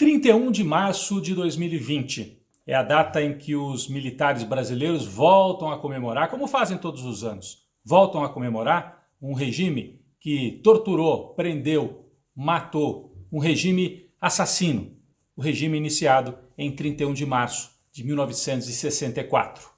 31 de março de 2020 é a data em que os militares brasileiros voltam a comemorar, como fazem todos os anos, voltam a comemorar um regime que torturou, prendeu, matou, um regime assassino, o regime iniciado em 31 de março de 1964.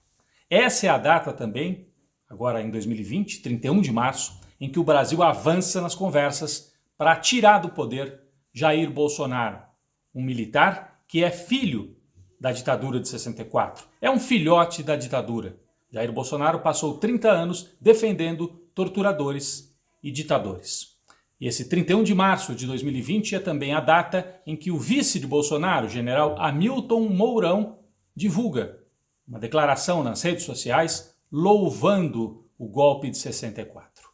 Essa é a data também, agora em 2020, 31 de março, em que o Brasil avança nas conversas para tirar do poder Jair Bolsonaro, um militar que é filho da ditadura de 64. É um filhote da ditadura. Jair Bolsonaro passou 30 anos defendendo torturadores e ditadores. E esse 31 de março de 2020 é também a data em que o vice de Bolsonaro, o general Hamilton Mourão, divulga uma declaração nas redes sociais louvando o golpe de 64.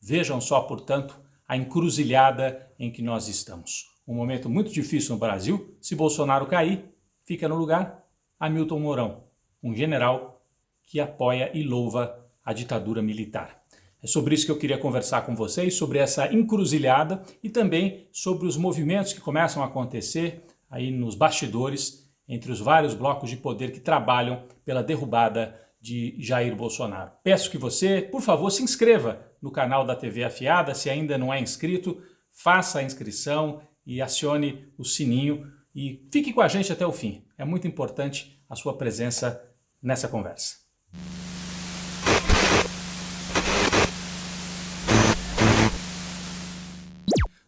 Vejam só, portanto, a encruzilhada em que nós estamos. Um momento muito difícil no Brasil. Se Bolsonaro cair, fica no lugar Hamilton Mourão, um general que apoia e louva a ditadura militar. É sobre isso que eu queria conversar com vocês, sobre essa encruzilhada e também sobre os movimentos que começam a acontecer aí nos bastidores entre os vários blocos de poder que trabalham pela derrubada de Jair Bolsonaro. Peço que você, por favor, se inscreva no canal da TV Afiada. Se ainda não é inscrito, faça a inscrição e acione o sininho e fique com a gente até o fim. É muito importante a sua presença nessa conversa.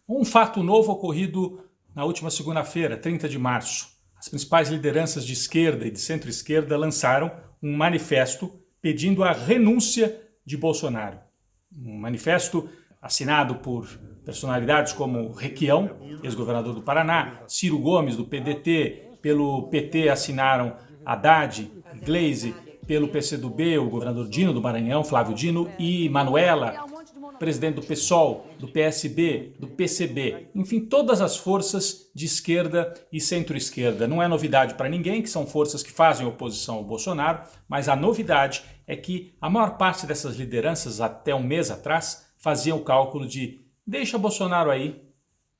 Um fato novo ocorrido na última segunda-feira, 30 de março. As principais lideranças de esquerda e de centro-esquerda lançaram um manifesto pedindo a renúncia de Bolsonaro. Um manifesto assinado por personalidades como Requião, ex-governador do Paraná, Ciro Gomes, do PDT, pelo PT assinaram Haddad, Gleisi, pelo PCdoB, o governador Dino do Maranhão, Flávio Dino, e Manuela, presidente do PSOL, do PSB, do PCB, enfim, todas as forças de esquerda e centro-esquerda. Não é novidade para ninguém que são forças que fazem oposição ao Bolsonaro, mas a novidade é que a maior parte dessas lideranças, até um mês atrás, faziam o cálculo de deixa Bolsonaro aí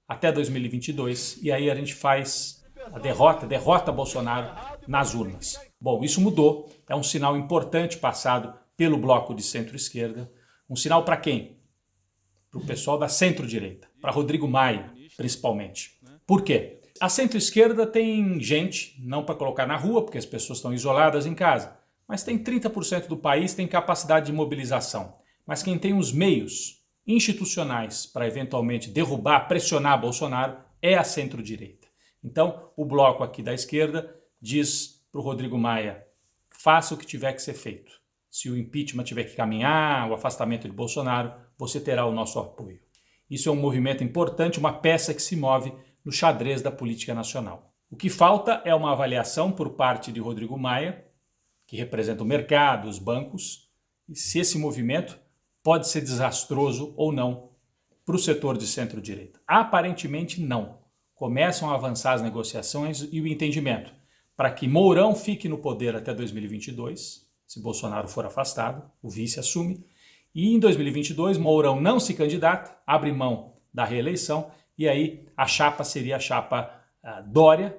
até 2022 e aí a gente faz a derrota Bolsonaro nas urnas. Bom, isso mudou, é um sinal importante passado pelo bloco de centro-esquerda. Um sinal para quem? Para o pessoal da centro-direita, para Rodrigo Maia, principalmente. Por quê? A centro-esquerda tem gente, não para colocar na rua, porque as pessoas estão isoladas em casa, mas tem 30% do país tem capacidade de mobilização. Mas quem tem os meios institucionais para eventualmente derrubar, pressionar Bolsonaro é a centro-direita. Então, o bloco aqui da esquerda diz para o Rodrigo Maia, faça o que tiver que ser feito. Se o impeachment tiver que caminhar, o afastamento de Bolsonaro, você terá o nosso apoio. Isso é um movimento importante, uma peça que se move no xadrez da política nacional. O que falta é uma avaliação por parte de Rodrigo Maia, que representa o mercado, os bancos, e se esse movimento pode ser desastroso ou não para o setor de centro-direita. Aparentemente não. Começam a avançar as negociações e o entendimento para que Mourão fique no poder até 2022, se Bolsonaro for afastado, o vice assume, e em 2022 Mourão não se candidata, abre mão da reeleição, e aí a chapa seria a chapa Dória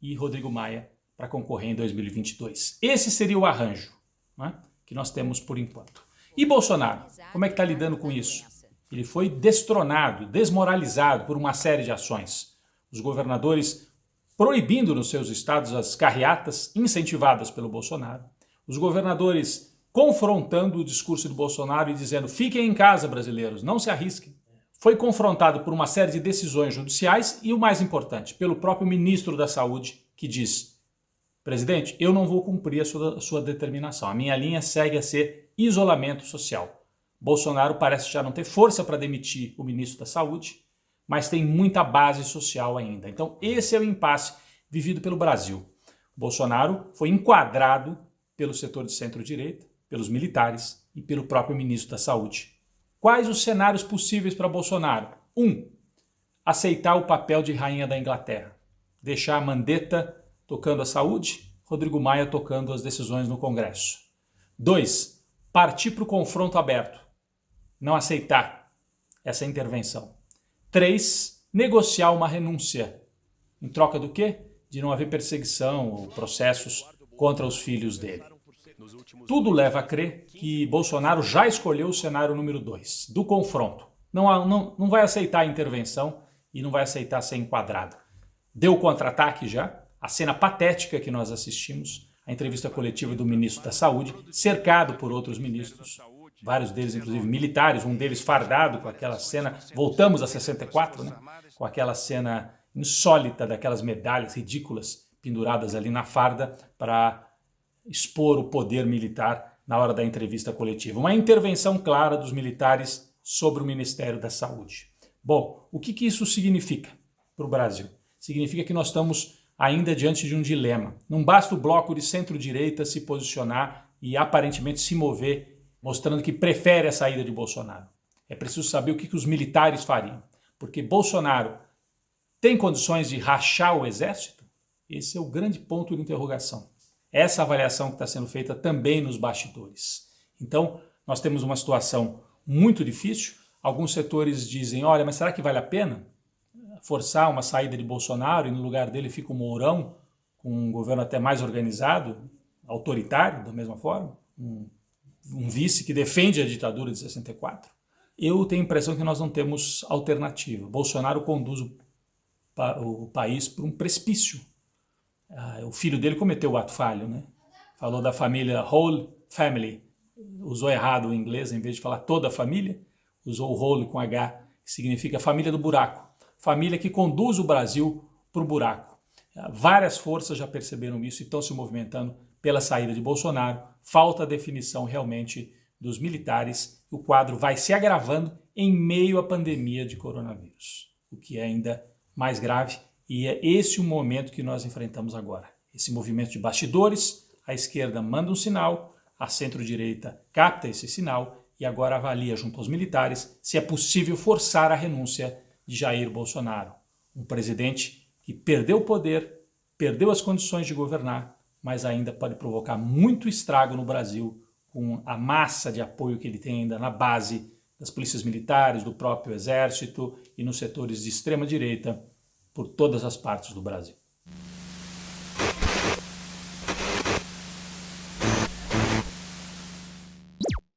e Rodrigo Maia para concorrer em 2022. Esse seria o arranjo, né, que nós temos por enquanto. E Bolsonaro, como é que está lidando com isso? Ele foi destronado, desmoralizado por uma série de ações. Os governadores proibindo nos seus estados as carreatas incentivadas pelo Bolsonaro. Os governadores confrontando o discurso do Bolsonaro e dizendo fiquem em casa, brasileiros, não se arrisquem. Foi confrontado por uma série de decisões judiciais e, o mais importante, pelo próprio ministro da Saúde, que diz: presidente, eu não vou cumprir a sua determinação. A minha linha segue a ser isolamento social. Bolsonaro parece já não ter força para demitir o ministro da Saúde, mas tem muita base social ainda. Então, esse é o impasse vivido pelo Brasil. Bolsonaro foi enquadrado pelo setor de centro-direita, pelos militares e pelo próprio ministro da Saúde. Quais os cenários possíveis para Bolsonaro? 1. Aceitar o papel de rainha da Inglaterra. Deixar a Mandetta tocando a saúde, Rodrigo Maia tocando as decisões no Congresso. 2. Partir para o confronto aberto. Não aceitar essa intervenção. 3. Negociar uma renúncia Em troca do quê? De não haver perseguição ou processos contra os filhos dele. Tudo leva a crer que Bolsonaro já escolheu o cenário número 2, do confronto. Não vai aceitar a intervenção e não vai aceitar ser enquadrado. Deu o contra-ataque já, a cena patética que nós assistimos, a entrevista coletiva do ministro da Saúde, cercado por outros ministros, vários deles inclusive militares, um deles fardado com aquela cena, voltamos a 64, né? Com aquela cena insólita daquelas medalhas ridículas penduradas ali na farda para expor o poder militar na hora da entrevista coletiva. Uma intervenção clara dos militares sobre o Ministério da Saúde. Bom, o que isso significa para o Brasil? Significa que nós estamos ainda diante de um dilema. Não basta o bloco de centro-direita se posicionar e aparentemente se mover, mostrando que prefere a saída de Bolsonaro. É preciso saber o que os militares fariam. Porque Bolsonaro tem condições de rachar o exército? Esse é o grande ponto de interrogação. Essa avaliação que está sendo feita também nos bastidores. Então, nós temos uma situação muito difícil. Alguns setores dizem, olha, mas será que vale a pena forçar uma saída de Bolsonaro e no lugar dele fica o Mourão, com um governo até mais organizado, autoritário da mesma forma, um vice que defende a ditadura de 64? Eu tenho a impressão que nós não temos alternativa. Bolsonaro conduz o país para um precipício. O filho dele cometeu o ato falho, né? Falou da família whole family, usou errado o inglês, em vez de falar toda a família, usou o whole com H, que significa família do buraco, família que conduz o Brasil para o buraco. Várias forças já perceberam isso e estão se movimentando pela saída de Bolsonaro. Falta a definição realmente dos militares. O quadro vai se agravando em meio à pandemia de coronavírus, o que é ainda mais grave. E é esse o momento que nós enfrentamos agora. Esse movimento de bastidores, a esquerda manda um sinal, a centro-direita capta esse sinal e agora avalia junto aos militares se é possível forçar a renúncia de Jair Bolsonaro. Um presidente que perdeu o poder, perdeu as condições de governar, mas ainda pode provocar muito estrago no Brasil com a massa de apoio que ele tem ainda na base das polícias militares, do próprio exército e nos setores de extrema-direita por todas as partes do Brasil.